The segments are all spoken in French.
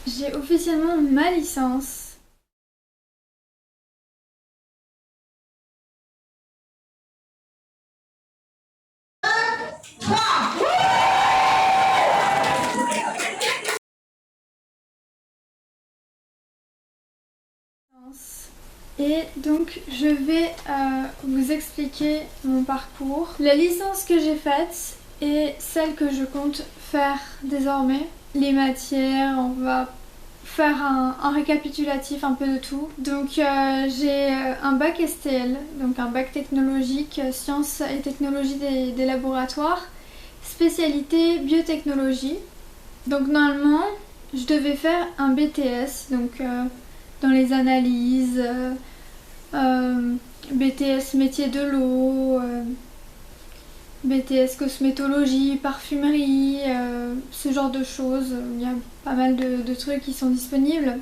J'ai officiellement ma licence. Et donc je vais vous expliquer mon parcours. La licence que j'ai faite et celle que je compte faire désormais. Les matières, on va faire un récapitulatif un peu de tout. Donc j'ai un bac STL, donc un bac technologique, sciences et technologies des laboratoires, spécialité biotechnologie. Donc normalement je devais faire un BTS, donc dans les analyses, BTS métier de l'eau, BTS cosmétologie, parfumerie, ce genre de choses. Il y a pas mal de trucs qui sont disponibles.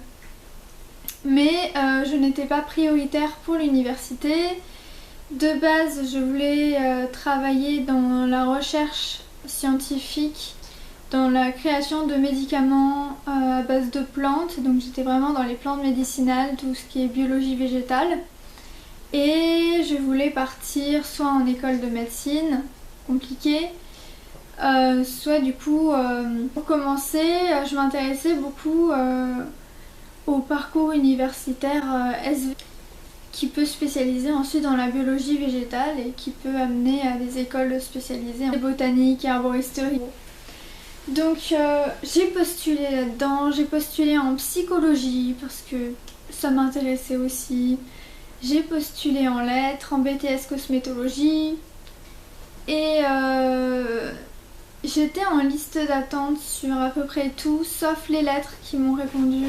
Mais je n'étais pas prioritaire pour l'université. De base, je voulais travailler dans la recherche scientifique, dans la création de médicaments à base de plantes. Donc j'étais vraiment dans les plantes médicinales, tout ce qui est biologie végétale. Et je voulais partir soit en école de médecine, compliqué, soit du coup, pour commencer, je m'intéressais beaucoup au parcours universitaire SV, qui peut spécialiser ensuite dans la biologie végétale et qui peut amener à des écoles spécialisées en botanique et arboristerie. Donc j'ai postulé là-dedans, j'ai postulé en psychologie parce que ça m'intéressait aussi. J'ai postulé en lettres, en BTS cosmétologie et j'étais en liste d'attente sur à peu près tout, sauf les lettres qui m'ont répondu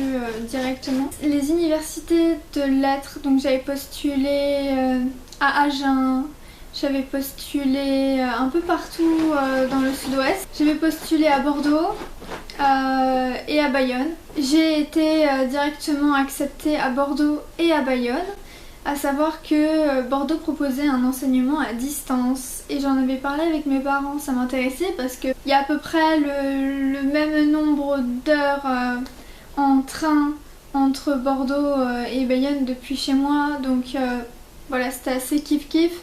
directement. Les universités de lettres, donc j'avais postulé à Agen, j'avais postulé un peu partout dans le sud-ouest. J'avais postulé à Bordeaux et à Bayonne. J'ai été directement acceptée à Bordeaux et à Bayonne. À savoir que Bordeaux proposait un enseignement à distance et j'en avais parlé avec mes parents, ça m'intéressait parce qu'il y a à peu près le même nombre d'heures en train entre Bordeaux et Bayonne depuis chez moi, donc voilà, c'était assez kiff-kiff.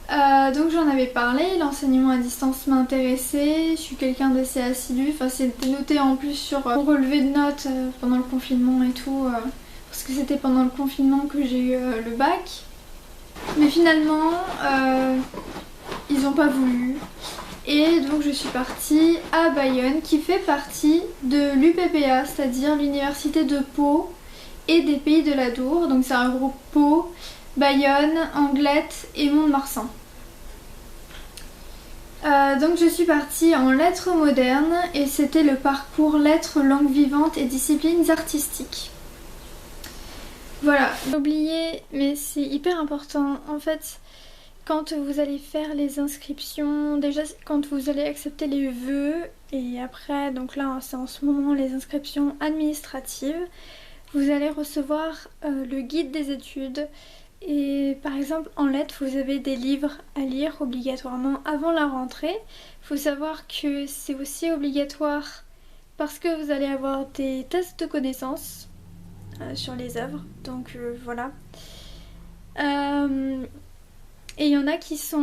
Donc j'en avais parlé, l'enseignement à distance m'intéressait, je suis quelqu'un d'assez assidu, enfin c'était noté en plus sur mon relevé de notes pendant le confinement et tout. Parce que c'était pendant le confinement que j'ai eu le bac. Mais finalement, ils n'ont pas voulu. Et donc je suis partie à Bayonne, qui fait partie de l'UPPA, c'est-à-dire l'université de Pau et des Pays de l'Adour. Donc ça regroupe Pau, Bayonne, Anglette et Mont-de-Marsan. Donc je suis partie en lettres modernes et c'était le parcours lettres, langues vivantes et disciplines artistiques. Voilà, j'ai oublié, mais c'est hyper important. En fait, quand vous allez faire les inscriptions, déjà quand vous allez accepter les vœux, et après, donc là c'est en ce moment les inscriptions administratives, vous allez recevoir le guide des études. Et par exemple, en lettres, vous avez des livres à lire obligatoirement avant la rentrée. Il faut savoir que c'est aussi obligatoire parce que vous allez avoir des tests de connaissances sur les œuvres, donc voilà. Et il y en a qui sont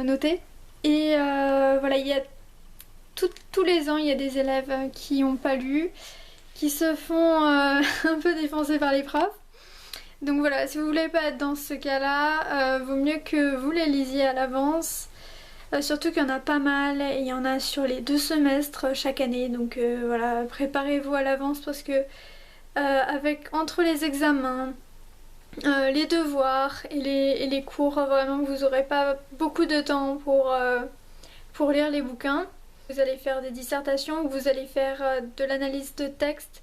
notés. Et voilà, il y a tous les ans, il y a des élèves qui n'ont pas lu, qui se font un peu défoncer par les profs. Donc voilà, si vous voulez pas être dans ce cas-là, vaut mieux que vous les lisiez à l'avance. Surtout qu'il y en a pas mal et il y en a sur les 2 semestres chaque année. Donc voilà, préparez-vous à l'avance parce que entre les examens, les devoirs et les cours, vraiment vous n'aurez pas beaucoup de temps pour lire les bouquins. Vous allez faire des dissertations, vous allez faire de l'analyse de texte,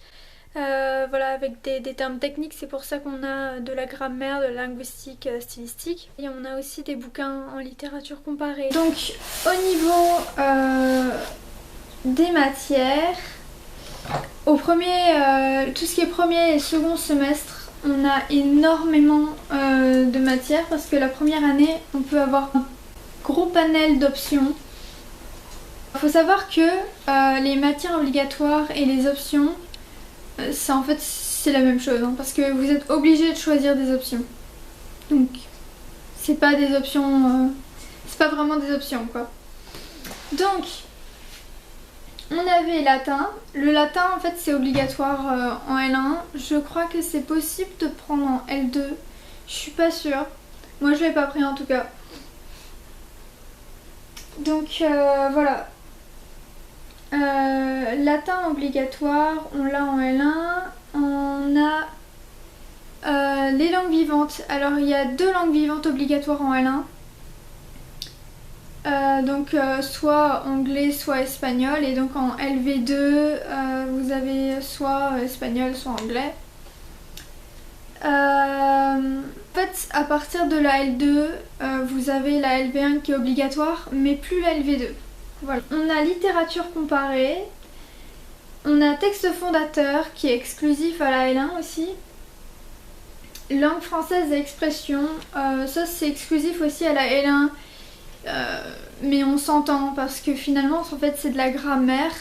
voilà, avec des termes techniques. C'est pour ça qu'on a de la grammaire, de la linguistique stylistique. Et on a aussi des bouquins en littérature comparée. Donc au niveau des matières, au premier, tout ce qui est premier et second semestre, on a énormément de matières parce que la première année, on peut avoir un gros panel d'options. Il faut savoir que les matières obligatoires et les options c'est en fait c'est la même chose hein, parce que vous êtes obligé de choisir des options. Donc c'est pas des options, c'est pas vraiment des options quoi. Donc on avait latin. Le latin en fait c'est obligatoire en L1. Je crois que c'est possible de prendre en L2. Je suis pas sûre. Moi je l'ai pas pris en tout cas. Donc voilà. Latin obligatoire, on l'a en L1. On a les langues vivantes. Alors il y a 2 langues vivantes obligatoires en L1. Donc soit anglais soit espagnol, et donc en LV2 vous avez soit espagnol soit anglais. En fait à partir de la L2 vous avez la LV1 qui est obligatoire mais plus la LV2. Voilà. On a littérature comparée, on a texte fondateur qui est exclusif à la L1 aussi. Langue française et expression, ça c'est exclusif aussi à la L1. Mais on s'entend parce que finalement en fait c'est de la grammaire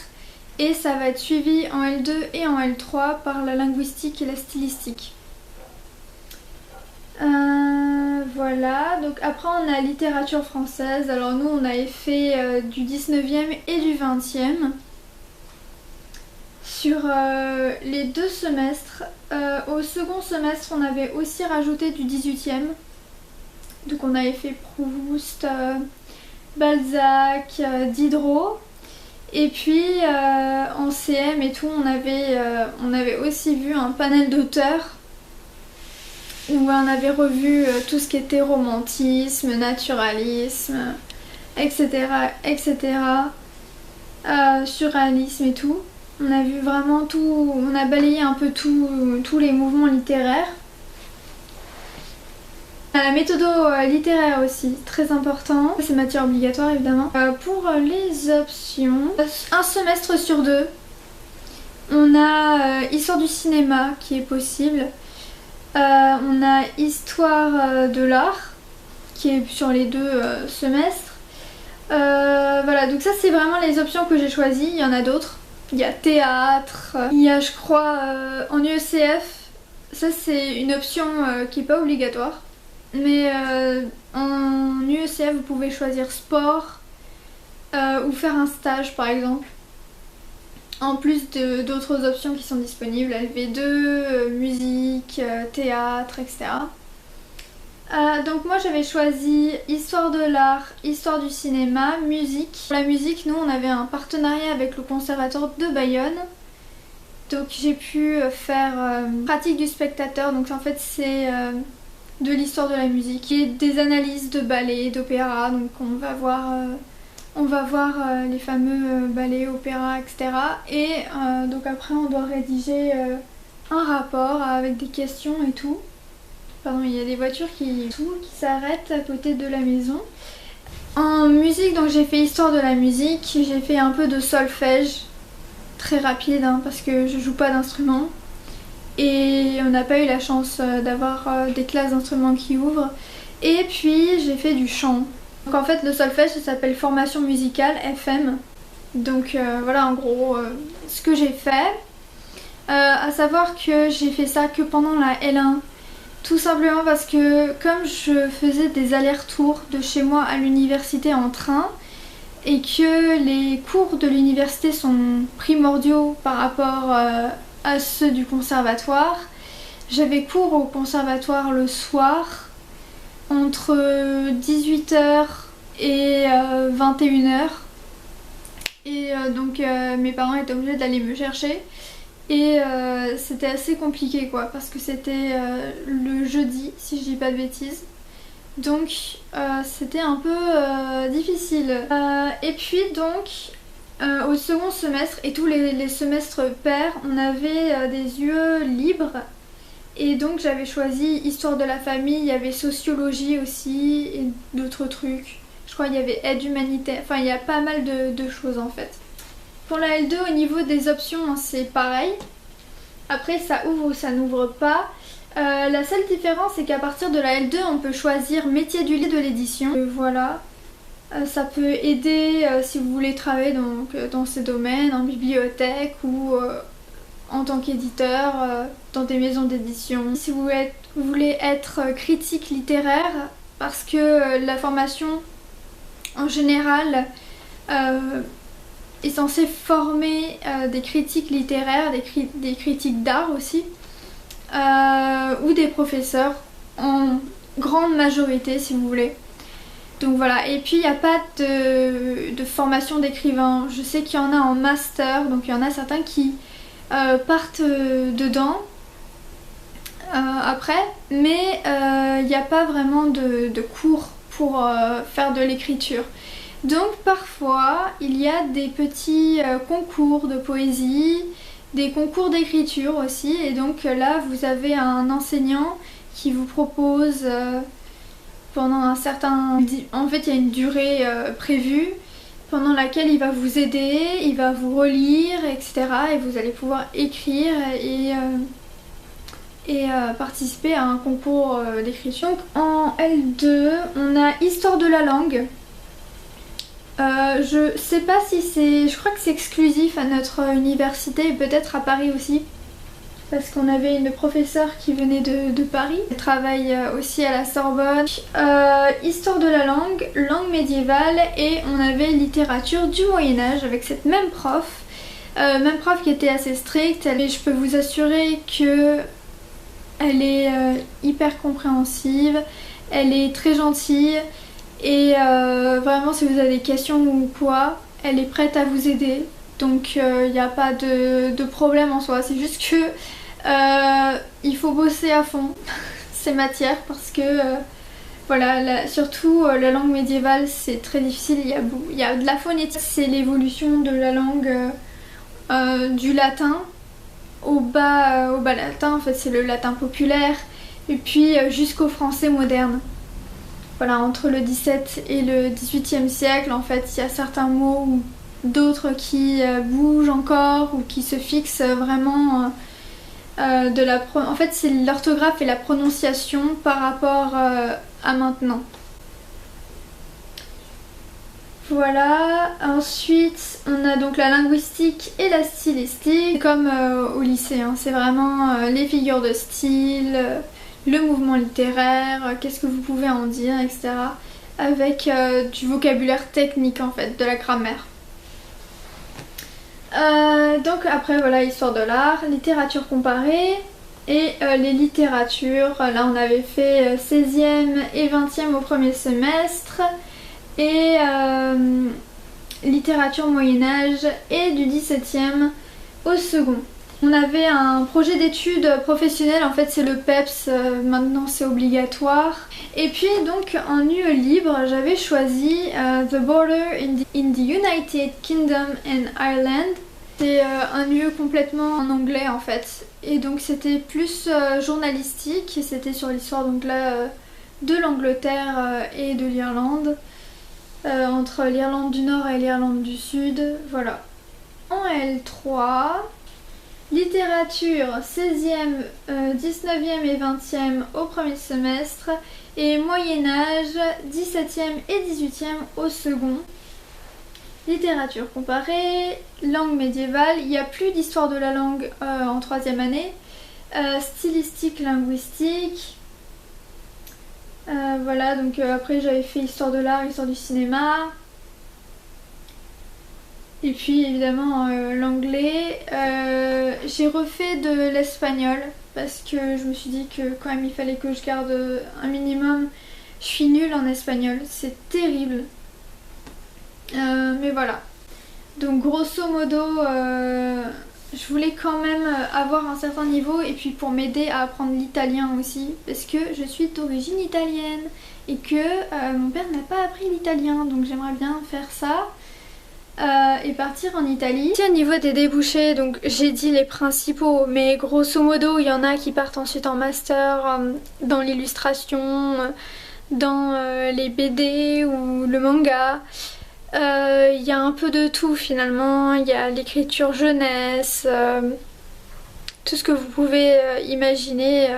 et ça va être suivi en L2 et en L3 par la linguistique et la stylistique. Voilà, donc après on a littérature française. Alors nous on avait fait du 19e et du 20e sur les 2 semestres. Au second semestre on avait aussi rajouté du 18e. Donc on avait fait Proust, Balzac, Diderot. Et puis en CM et tout, on avait aussi vu un panel d'auteurs où on avait revu tout ce qui était romantisme, naturalisme, etc. etc. Surréalisme et tout. On a vu vraiment tout, on a balayé un peu tous les mouvements littéraires. La méthode littéraire aussi, très important. C'est matière obligatoire évidemment. Pour les options, un semestre sur 2, on a histoire du cinéma qui est possible. On a histoire de l'art qui est sur les 2 semestres. Voilà, donc ça c'est vraiment les options que j'ai choisies. Il y en a d'autres. Il y a théâtre, il y a je crois en UECF, ça c'est une option qui n'est pas obligatoire. Mais en UECF, vous pouvez choisir sport ou faire un stage par exemple. En plus d'autres options qui sont disponibles, LV2, musique, théâtre, etc. Donc moi j'avais choisi histoire de l'art, histoire du cinéma, musique. Pour la musique, nous on avait un partenariat avec le conservatoire de Bayonne. Donc j'ai pu faire pratique du spectateur, donc en fait c'est de l'histoire de la musique et des analyses de ballets, d'opéra. Donc on va voir les fameux ballets, opéras, etc. Et donc après on doit rédiger un rapport avec des questions et tout. Pardon, il y a des voitures qui s'arrêtent à côté de la maison. En musique, donc j'ai fait histoire de la musique, j'ai fait un peu de solfège, très rapide hein, parce que je joue pas d'instrument. Et on n'a pas eu la chance d'avoir des classes d'instruments qui ouvrent. Et puis j'ai fait du chant. Donc en fait le solfège ça s'appelle formation musicale FM. Donc voilà en gros ce que j'ai fait. À savoir que j'ai fait ça que pendant la L1. Tout simplement parce que comme je faisais des allers-retours de chez moi à l'université en train et que les cours de l'université sont primordiaux par rapport à ceux du conservatoire, j'avais cours au conservatoire le soir entre 18h et 21h et donc mes parents étaient obligés d'aller me chercher. Et c'était assez compliqué quoi parce que c'était le jeudi si je dis pas de bêtises. Donc c'était un peu difficile. Et puis donc au second semestre et tous les semestres pairs on avait des UE libres. Et donc j'avais choisi histoire de la famille, il y avait sociologie aussi et d'autres trucs. Je crois qu'il y avait aide humanitaire, enfin il y a pas mal de choses en fait. Pour la L2 au niveau des options c'est pareil. Après ça ouvre ou ça n'ouvre pas. La seule différence c'est qu'à partir de la L2 on peut choisir métier du livre de l'édition. Voilà. Ça peut aider si vous voulez travailler donc, dans ces domaines, en bibliothèque ou en tant qu'éditeur dans des maisons d'édition. Si vous voulez être critique littéraire, parce que la formation en général est censée former des critiques littéraires, des critiques d'art aussi, ou des professeurs en grande majorité si vous voulez. Donc voilà, et puis il n'y a pas de formation d'écrivain. Je sais qu'il y en a en master, donc il y en a certains qui partent dedans après, mais il n'y a pas vraiment de cours pour faire de l'écriture. Donc parfois il y a des petits concours de poésie, des concours d'écriture aussi, et donc là vous avez un enseignant qui vous propose pendant un certain... En fait il y a une durée prévue pendant laquelle il va vous aider, il va vous relire, etc. Et vous allez pouvoir écrire et participer à un concours d'écriture. Donc en L2 on a Histoire de la langue. Je sais pas si c'est... Je crois que c'est exclusif à notre université et peut-être à Paris aussi. Parce qu'on avait une professeure qui venait de Paris. Elle travaille aussi à la Sorbonne. Histoire de la langue, langue médiévale, et on avait littérature du Moyen-Âge avec cette même prof. Même prof qui était assez stricte. Et je peux vous assurer que elle est hyper compréhensive. Elle est très gentille. Et vraiment si vous avez des questions ou quoi, elle est prête à vous aider. Donc il n'y a pas de problème en soi. C'est juste que il faut bosser à fond ces matières parce que voilà, surtout la langue médiévale c'est très difficile. Il y a de la phonétique, c'est l'évolution de la langue du latin au bas latin. En fait c'est le latin populaire et puis jusqu'au français moderne. Voilà, entre le 17 et le 18e siècle, en fait, il y a certains mots ou d'autres qui bougent encore ou qui se fixent vraiment En fait, c'est l'orthographe et la prononciation par rapport à maintenant. Voilà, ensuite on a donc la linguistique et la stylistique, comme au lycée, hein. C'est vraiment les figures de style, le mouvement littéraire, qu'est-ce que vous pouvez en dire, etc. Avec du vocabulaire technique en fait, de la grammaire. Donc après voilà, histoire de l'art, littérature comparée et les littératures. Là on avait fait 16e et 20e au premier semestre et littérature Moyen-Âge et du 17e au second. On avait un projet d'études professionnelles, en fait c'est le PEPS, maintenant c'est obligatoire. Et puis donc en UE libre, j'avais choisi The Border in the United Kingdom and Ireland. C'est un UE complètement en anglais en fait. Et donc c'était plus journalistique, c'était sur l'histoire donc là de l'Angleterre et de l'Irlande. Entre l'Irlande du Nord et l'Irlande du Sud, voilà. En L3... littérature 16e, 19e et 20e au premier semestre et Moyen-Âge 17e et 18e au second. Littérature comparée, langue médiévale, il n'y a plus d'histoire de la langue en troisième année. Stylistique, linguistique. Voilà, donc après j'avais fait histoire de l'art, histoire du cinéma. Et puis évidemment l'anglais. J'ai refait de l'espagnol parce que je me suis dit que quand même il fallait que je garde un minimum. Je suis nulle en espagnol, c'est terrible. Mais voilà. Donc grosso modo, je voulais quand même avoir un certain niveau et puis pour m'aider à apprendre l'italien aussi parce que je suis d'origine italienne et que mon père n'a pas appris l'italien, donc j'aimerais bien faire ça. Et partir en Italie. Au niveau des débouchés, donc j'ai dit les principaux, mais grosso modo il y en a qui partent ensuite en master dans l'illustration, dans les BD ou le manga. Il y a un peu de tout finalement, il y a l'écriture jeunesse, tout ce que vous pouvez imaginer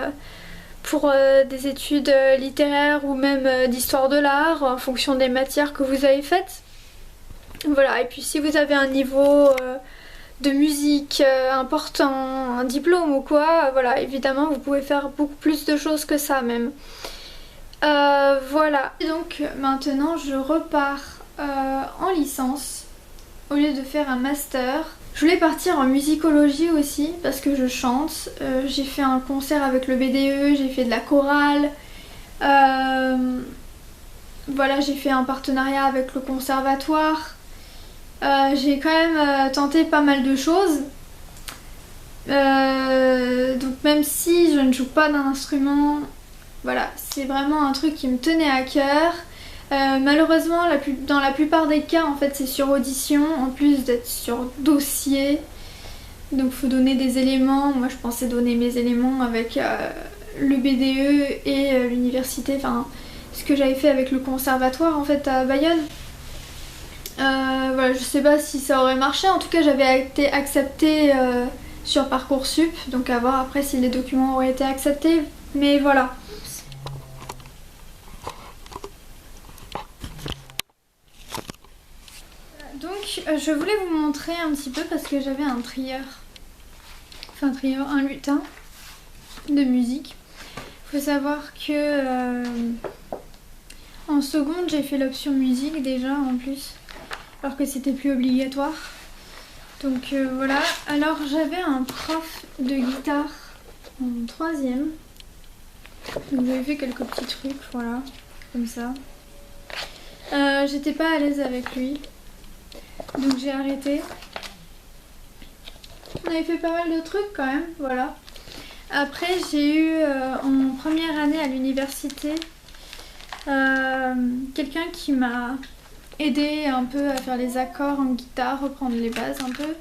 pour des études littéraires ou même d'histoire de l'art en fonction des matières que vous avez faites. Voilà, et puis si vous avez un niveau de musique important, un diplôme ou quoi, voilà, évidemment vous pouvez faire beaucoup plus de choses que ça même. Voilà. Et donc maintenant je repars en licence au lieu de faire un master. Je voulais partir en musicologie aussi parce que je chante. J'ai fait un concert avec le BDE, j'ai fait de la chorale. Voilà, j'ai fait un partenariat avec le conservatoire. J'ai quand même tenté pas mal de choses. Donc même si je ne joue pas d'un instrument, voilà, c'est vraiment un truc qui me tenait à cœur. Malheureusement, dans la plupart des cas, en fait, c'est sur audition, en plus d'être sur dossier. Donc il faut donner des éléments. Moi, je pensais donner mes éléments avec le BDE et l'université, enfin, ce que j'avais fait avec le conservatoire, en fait, à Bayonne. Voilà, je sais pas si ça aurait marché. En tout cas, j'avais été acceptée sur Parcoursup, donc à voir après si les documents auraient été acceptés. Mais voilà. Donc je voulais vous montrer un petit peu parce que j'avais un trieur, un lutin de musique. Il faut savoir que en seconde j'ai fait l'option musique déjà en plus, alors que c'était plus obligatoire. Donc voilà, alors j'avais un prof de guitare en troisième. Donc j'avais fait quelques petits trucs, voilà, comme ça. J'étais pas à l'aise avec lui. Donc j'ai arrêté. On avait fait pas mal de trucs quand même, voilà. Après j'ai eu en première année à l'université quelqu'un qui m'a aidé un peu à faire les accords en guitare, reprendre les bases un peu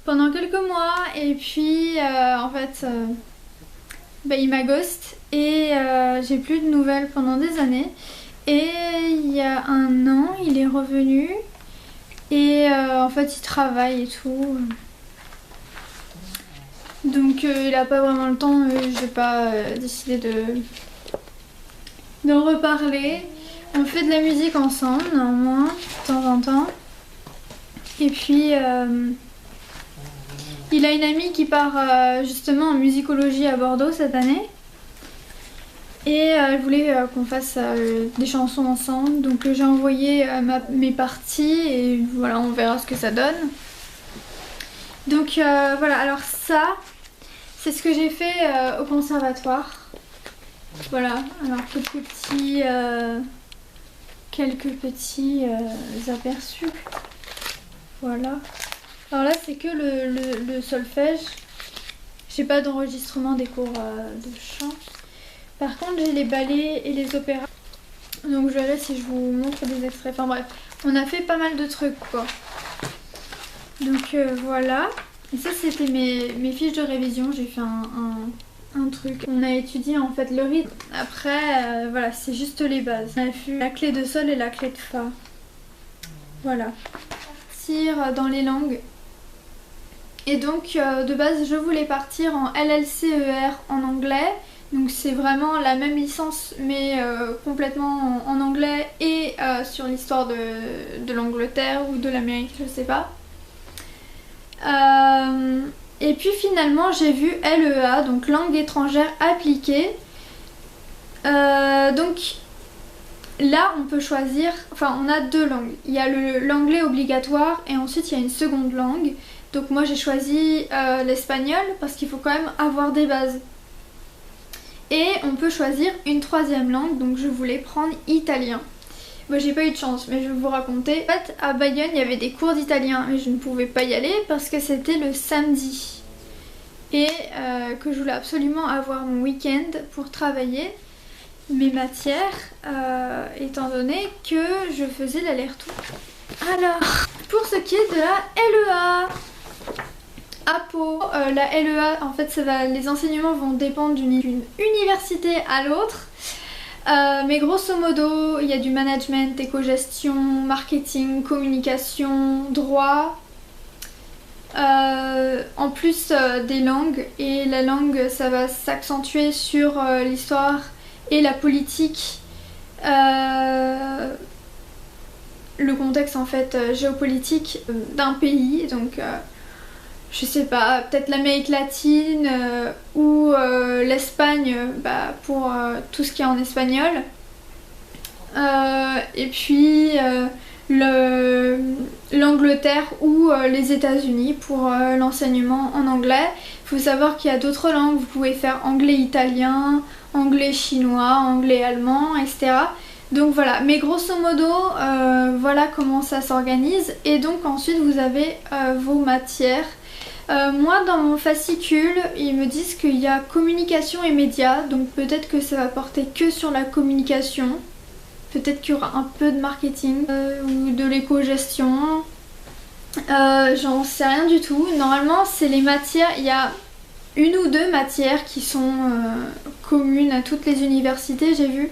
pendant quelques mois. Et puis en fait il m'a ghost et j'ai plus de nouvelles pendant des années. Et il y a un an il est revenu. Et en fait il travaille et tout. Donc il a pas vraiment le temps, j'ai pas décidé de reparler. On fait de la musique ensemble néanmoins, de temps en temps. Et puis il a une amie qui part justement en musicologie à Bordeaux cette année. Et elle voulait qu'on fasse des chansons ensemble, donc j'ai envoyé mes parties et voilà, on verra ce que ça donne. Donc voilà, alors ça, c'est ce que j'ai fait au conservatoire. Voilà, alors quelques petits aperçus. Voilà. Alors là, c'est que le solfège. J'ai pas d'enregistrement des cours de chant. Par contre, j'ai les ballets et les opéras. Donc je verrai si je vous montre des extraits. Enfin bref, on a fait pas mal de trucs quoi. Donc voilà. Et ça c'était mes fiches de révision. J'ai fait un truc. On a étudié en fait le rythme. Après, voilà, c'est juste les bases. On a fait la clé de sol et la clé de fa. Voilà. Partir dans les langues. Et donc de base, je voulais partir en LLCER en anglais. Donc c'est vraiment la même licence mais complètement en anglais et sur l'histoire de l'Angleterre ou de l'Amérique, je sais pas. Et puis finalement j'ai vu LEA, donc langue étrangère appliquée. Donc là on peut choisir, enfin on a deux langues. Il y a l'anglais obligatoire et ensuite il y a une seconde langue. Donc moi j'ai choisi l'espagnol parce qu'il faut quand même avoir des bases. Et on peut choisir une troisième langue, donc je voulais prendre italien. Moi j'ai pas eu de chance, mais je vais vous raconter. En fait, à Bayonne, il y avait des cours d'italien, mais je ne pouvais pas y aller parce que c'était le samedi. Et que je voulais absolument avoir mon week-end pour travailler mes matières, étant donné que je faisais l'aller-retour. Alors, pour ce qui est de la LEA, à Pau, la LEA, en fait, les enseignements vont dépendre d'une université à l'autre. Mais grosso modo, il y a du management, éco-gestion, marketing, communication, droit. En plus des langues. Et la langue, ça va s'accentuer sur l'histoire et la politique. Le contexte, en fait, géopolitique d'un pays. Donc je sais pas, peut-être l'Amérique latine ou l'Espagne pour tout ce qui est en espagnol. Et puis l'Angleterre ou les États-Unis pour l'enseignement en anglais. Il faut savoir qu'il y a d'autres langues, vous pouvez faire anglais-italien, anglais-chinois, anglais-allemand, etc. Donc voilà, mais grosso modo, voilà comment ça s'organise. Et donc ensuite vous avez vos matières. Moi dans mon fascicule, ils me disent qu'il y a communication et médias, donc peut-être que ça va porter que sur la communication. Peut-être qu'il y aura un peu de marketing ou de l'éco-gestion. J'en sais rien du tout. Normalement, c'est les matières. Il y a une ou deux matières qui sont communes à toutes les universités, j'ai vu.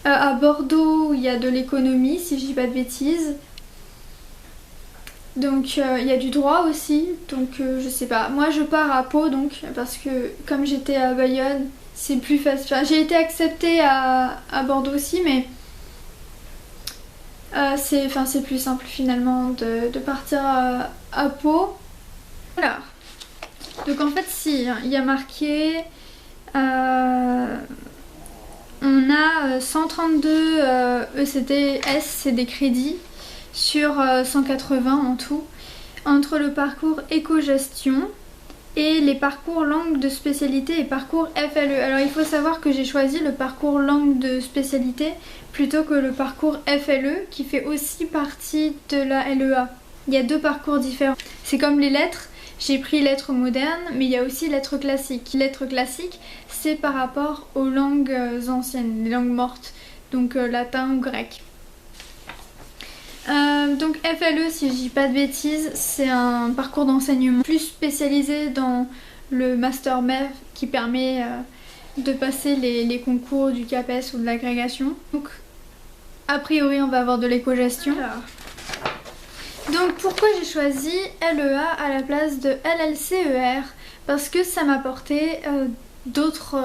À Bordeaux, il y a de l'économie, si je dis pas de bêtises. Donc il y a du droit aussi. Donc je sais pas. Moi, je pars à Pau, donc parce que comme j'étais à Bayonne, c'est plus facile. Enfin, j'ai été acceptée à Bordeaux aussi, mais c'est plus simple finalement de partir à Pau. Voilà. Donc en fait, si, il y a marqué... on a 132 ECTS, c'est des crédits, sur 180 en tout, entre le parcours éco-gestion et les parcours langue de spécialité et parcours FLE. Alors il faut savoir que j'ai choisi le parcours langue de spécialité plutôt que le parcours FLE qui fait aussi partie de la LEA. Il y a deux parcours différents. C'est comme les lettres, j'ai pris lettres modernes mais il y a aussi lettres classiques. Lettres classiques, c'est par rapport aux langues anciennes, les langues mortes, donc latin ou grec. Donc FLE, si je dis pas de bêtises, c'est un parcours d'enseignement plus spécialisé dans le master MEF qui permet de passer les concours du CAPES ou de l'agrégation. Donc a priori on va avoir de l'éco-gestion. Donc pourquoi j'ai choisi LEA à la place de LLCER? Parce que ça m'apportait d'autres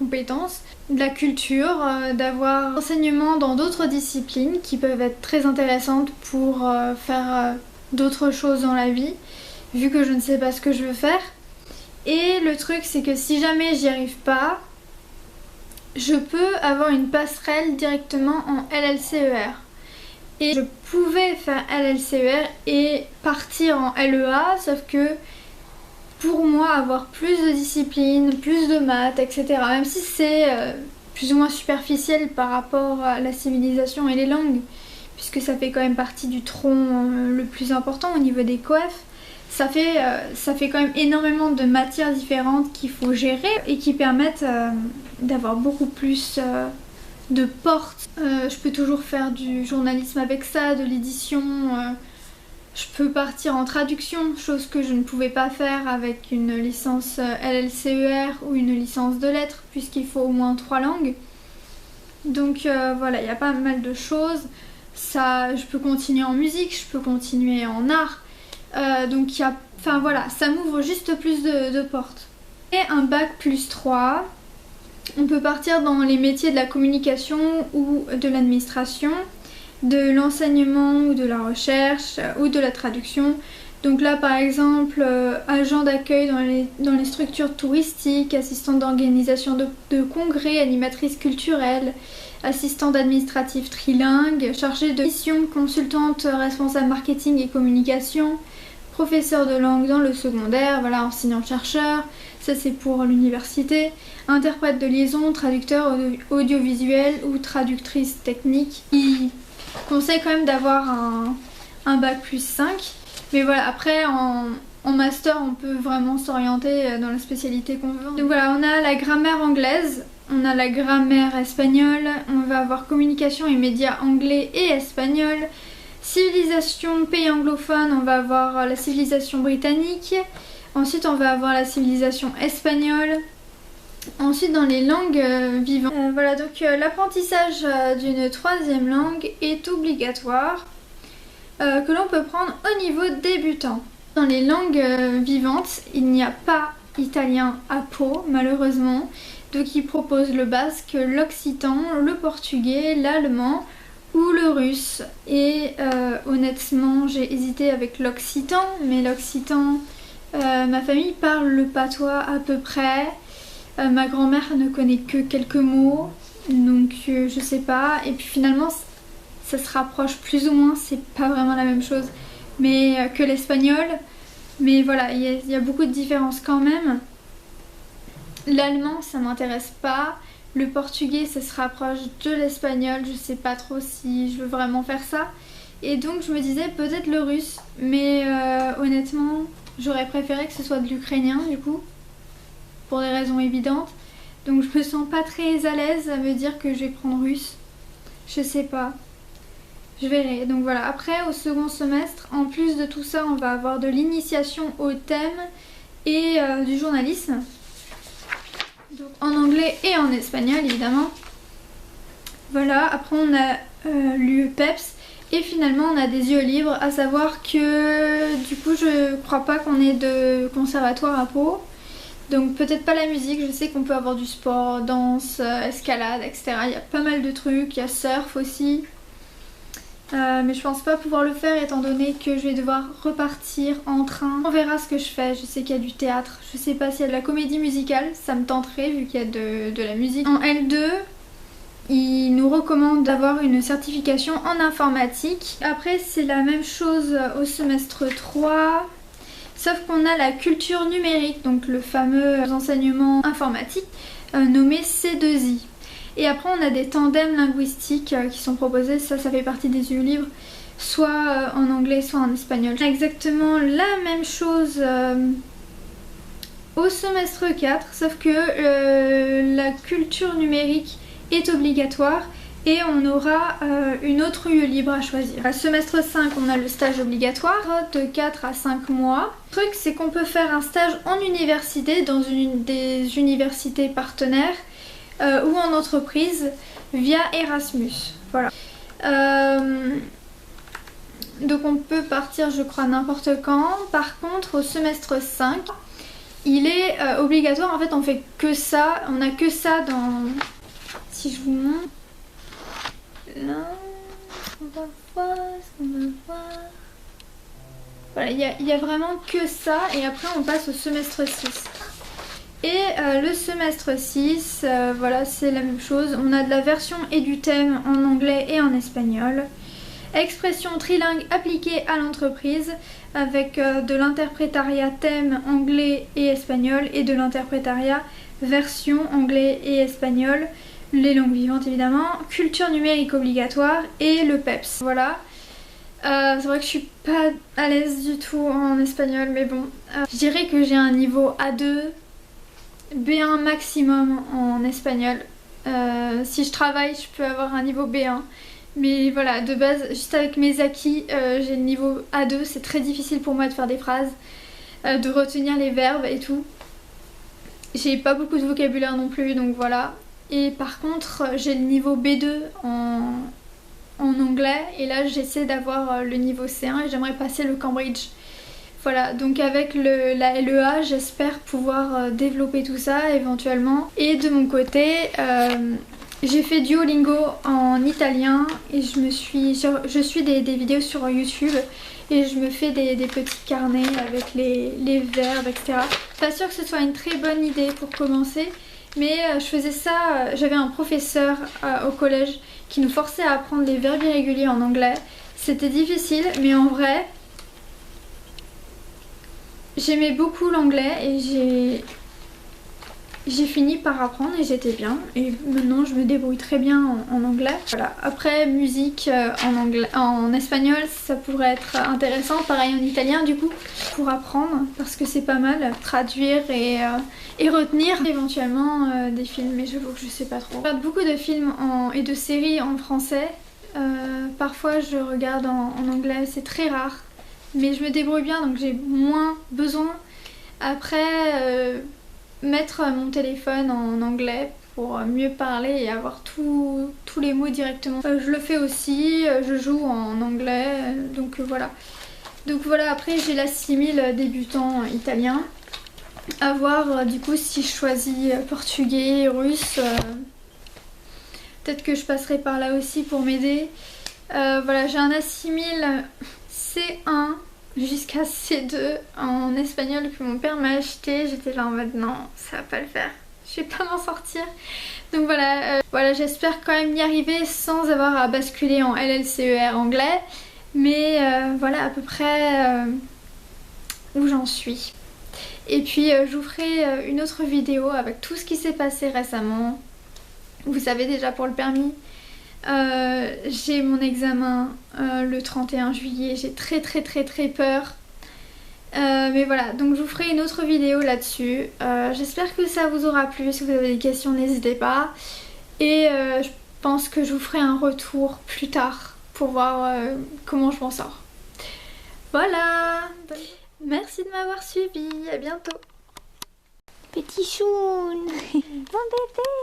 compétences, de la culture, d'avoir enseignement dans d'autres disciplines qui peuvent être très intéressantes pour faire d'autres choses dans la vie, vu que je ne sais pas ce que je veux faire. Et le truc c'est que si jamais j'y arrive pas, je peux avoir une passerelle directement en LLCER. Et je pouvais faire LLCER et partir en LEA, sauf que pour moi avoir plus de disciplines, plus de maths, etc. Même si c'est plus ou moins superficiel par rapport à la civilisation et les langues, puisque ça fait quand même partie du tronc le plus important au niveau des coefs, ça fait quand même énormément de matières différentes qu'il faut gérer et qui permettent d'avoir beaucoup plus de portes. Je peux toujours faire du journalisme avec ça, de l'édition. Je peux partir en traduction, chose que je ne pouvais pas faire avec une licence LLCER ou une licence de lettres, puisqu'il faut au moins 3 langues. Donc voilà, il y a pas mal de choses. Je peux continuer en musique, je peux continuer en art. Donc voilà, ça m'ouvre juste plus de portes. Et un bac plus 3, on peut partir dans les métiers de la communication ou de l'administration, de l'enseignement ou de la recherche ou de la traduction. Donc là par exemple agent d'accueil dans les structures touristiques, assistante d'organisation de congrès, animatrice culturelle, assistante administrative trilingue, chargée de mission, consultante responsable marketing et communication, professeur de langue dans le secondaire, voilà, enseignant-chercheur, ça c'est pour l'université, interprète de liaison, traducteur audiovisuel ou traductrice technique. Il conseille quand même d'avoir un bac plus 5, mais voilà, après en master on peut vraiment s'orienter dans la spécialité qu'on veut. Donc voilà, on a la grammaire anglaise, on a la grammaire espagnole, on va avoir communication et médias anglais et espagnol. Civilisation pays anglophone, on va avoir la civilisation britannique. Ensuite on va avoir la civilisation espagnole. Ensuite dans les langues vivantes. Voilà, donc l'apprentissage d'une 3e langue est obligatoire, que l'on peut prendre au niveau débutant. Dans les langues vivantes, il n'y a pas italien à Pau malheureusement. Donc ils proposent le basque, l'occitan, le portugais, l'allemand ou le russe. Et honnêtement j'ai hésité avec l'occitan, mais l'occitan Ma famille parle le patois à peu près. Ma grand-mère ne connaît que quelques mots, donc je sais pas. Et puis finalement, ça se rapproche plus ou moins, c'est pas vraiment la même chose mais que l'espagnol. Mais voilà, il y a beaucoup de différences quand même. L'allemand, ça m'intéresse pas. Le portugais, ça se rapproche de l'espagnol. Je sais pas trop si je veux vraiment faire ça. Et donc je me disais peut-être le russe. Mais honnêtement, j'aurais préféré que ce soit de l'ukrainien du coup. Pour des raisons évidentes. Donc je me sens pas très à l'aise à me dire que je vais prendre russe. Je sais pas. Je verrai. Donc voilà, après au second semestre, en plus de tout ça, on va avoir de l'initiation au thème et du journalisme. Donc en anglais et en espagnol évidemment. Voilà, après on a l'UPEPS et finalement on a des yeux libres, à savoir que du coup je crois pas qu'on ait de conservatoire à Pau. Donc peut-être pas la musique, je sais qu'on peut avoir du sport, danse, escalade, etc. Il y a pas mal de trucs, il y a surf aussi. Mais je pense pas pouvoir le faire étant donné que je vais devoir repartir en train. On verra ce que je fais, je sais qu'il y a du théâtre, je sais pas s'il y a de la comédie musicale, ça me tenterait vu qu'il y a de la musique. En L2, il nous recommande d'avoir une certification en informatique. Après c'est la même chose au semestre 3, sauf qu'on a la culture numérique, donc le fameux enseignement informatique nommé C2I. Et après on a des tandems linguistiques qui sont proposés, ça fait partie des yeux libres, soit en anglais soit en espagnol. On a exactement la même chose au semestre 4, sauf que la culture numérique est obligatoire et on aura une autre UE libre à choisir. À semestre 5, on a le stage obligatoire de 4 à 5 mois. Le truc c'est qu'on peut faire un stage en université dans une des universités partenaires ou en entreprise via Erasmus. Voilà. Donc on peut partir je crois n'importe quand. Par contre au semestre 5 il est obligatoire, en fait on fait que ça, on a que ça dans... Si je vous montre là, on va voir ce qu'on va voir. Voilà, il y a vraiment que ça et après on passe au semestre 6. Et le semestre 6, voilà, c'est la même chose. On a de la version et du thème en anglais et en espagnol. Expression trilingue appliquée à l'entreprise avec de l'interprétariat thème anglais et espagnol et de l'interprétariat version anglais et espagnol. Les langues vivantes évidemment. Culture numérique obligatoire et le PEPS. Voilà. C'est vrai que je suis pas à l'aise du tout en espagnol, mais bon. Je dirais que j'ai un niveau A2. B1 maximum en espagnol. Si je travaille, je peux avoir un niveau B1. Mais voilà, de base, juste avec mes acquis, j'ai le niveau A2. C'est très difficile pour moi de faire des phrases, de retenir les verbes et tout. J'ai pas beaucoup de vocabulaire non plus, donc voilà. Et par contre, j'ai le niveau B2 en anglais. Et là, j'essaie d'avoir le niveau C1 et j'aimerais passer le Cambridge. Voilà, donc avec la LEA, j'espère pouvoir développer tout ça éventuellement. Et de mon côté, j'ai fait Duolingo en italien et je suis des vidéos sur YouTube et je me fais des petits carnets avec les verbes, etc. Pas sûr que ce soit une très bonne idée pour commencer, mais je faisais ça, j'avais un professeur au collège qui nous forçait à apprendre les verbes irréguliers en anglais. C'était difficile, mais en vrai... J'aimais beaucoup l'anglais et j'ai fini par apprendre et j'étais bien. Et maintenant je me débrouille très bien en anglais. Voilà. Après musique en espagnol ça pourrait être intéressant. Pareil en italien du coup pour apprendre parce que c'est pas mal. Traduire et retenir éventuellement des films. Mais j'avoue que je sais pas trop. Je regarde beaucoup de films et de séries en français. Parfois je regarde en anglais, c'est très rare. Mais je me débrouille bien donc j'ai moins besoin. Après, mettre mon téléphone en anglais pour mieux parler et avoir tous les mots directement. Je le fais aussi, je joue en anglais, donc voilà. Donc voilà, après j'ai la 6000 débutant italien. À voir du coup si je choisis portugais, russe. Peut-être que je passerai par là aussi pour m'aider. Voilà, j'ai un A6000 C1 jusqu'à C2 en espagnol que mon père m'a acheté. J'étais là en mode non, ça va pas le faire. Je vais pas m'en sortir. Donc voilà, voilà, j'espère quand même y arriver sans avoir à basculer en LLCER anglais. Mais voilà à peu près où j'en suis. Et puis je vous ferai une autre vidéo avec tout ce qui s'est passé récemment. Vous savez déjà pour le permis, j'ai mon examen le 31 juillet, j'ai très peur. Mais voilà, donc je vous ferai une autre vidéo là-dessus. J'espère que ça vous aura plu. Si vous avez des questions, n'hésitez pas. Et je pense que je vous ferai un retour plus tard pour voir comment je m'en sors. Voilà. Merci de m'avoir suivi. À bientôt. Petit choun, mon bébé.